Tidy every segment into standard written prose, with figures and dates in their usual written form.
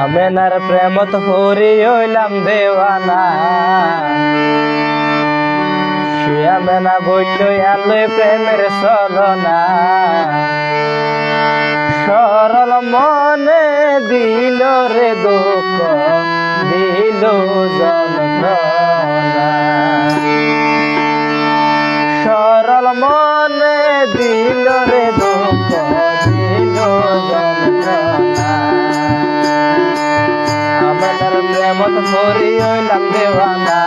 আমেনার প্রেমত হরি হইলাম দেওয়ানা আমেনা বইল আলোয় প্রেমের চলনা সরল মনে দিল রে দুঃখ দিল যন্ত্রণা সরল মনে দিল রে দুঃখ দিল যন্ত্রণা আমেনার প্রেমত হরি হইলাম দেওয়ানা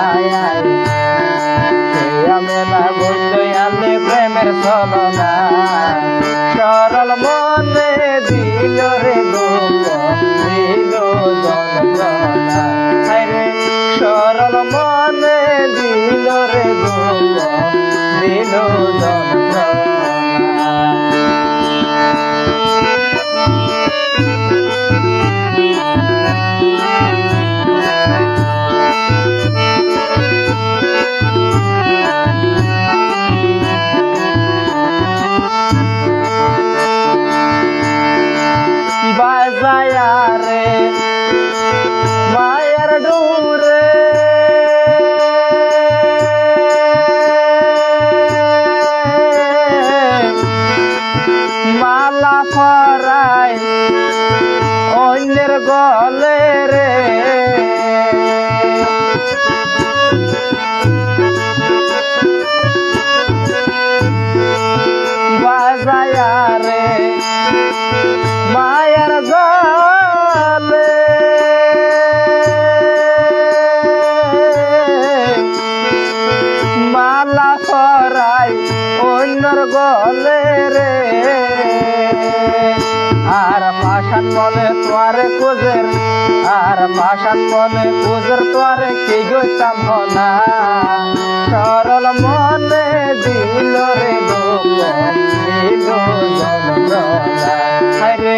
আমেনা বইল আলোয় প্রেমের চলনা সরল মনে দিল রে দুঃখ দিল যন্ত্রণা রে সরল মনে দিল রে দুঃখ দিল যন্ত্রণা রে মায়ার ডুরে মালা ফরাই অন্যের গলে রে বাজায়া রে মায়ার গলে মালা ফরাই অন্যর গলে রে আর পাশান মনে তোয়ারে কুজের আর পাশান মনে কুজের তোয়ারে কে গইতাম না সরল মনে দিল রে দুঃখ দিল যন্ত্রণা রে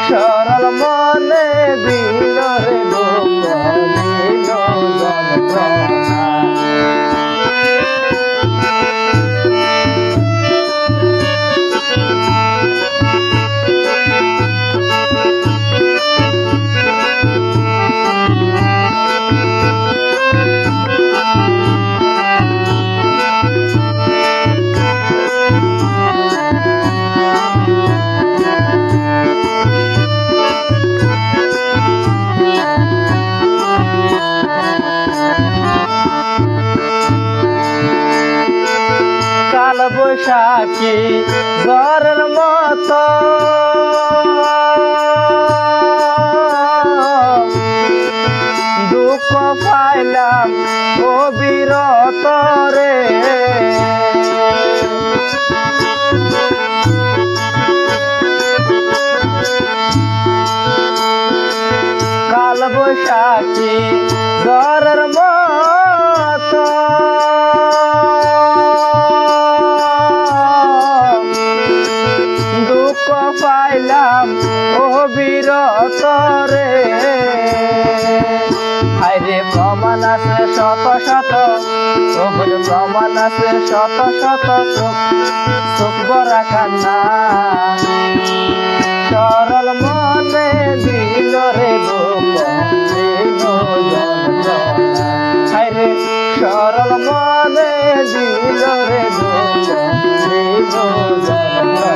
সরল মনে দিল রে দুঃখ দিল যন্ত্রণা বৈশাখী ঝড়ের মতো দুঃখ পাইলাম অবিরত রে কাল বৈশাখী ঝড়ের মতো পাইলাম অবিরত রে হায়রে প্রমাণ আছে শত শত প্রমাণ আছে শত শত চোখ বরা কান্না সরল মনে দিল রে দুঃখ দিল যন্ত্রণা হায়রে সরল মনে দিল রে দুঃখ দিল যন্ত্রণা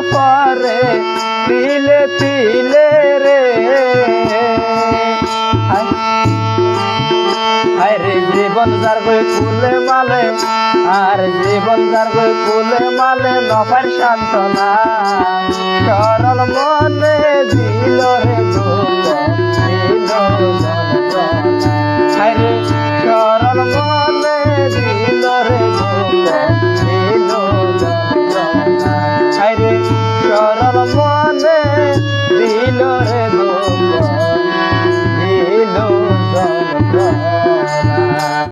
পরে তিলে তিলে রে আরে জীবন যার গই কুলে মালে আর জীবন যার গই কুলে মালে নফার সান্ত্বনা সরল মনে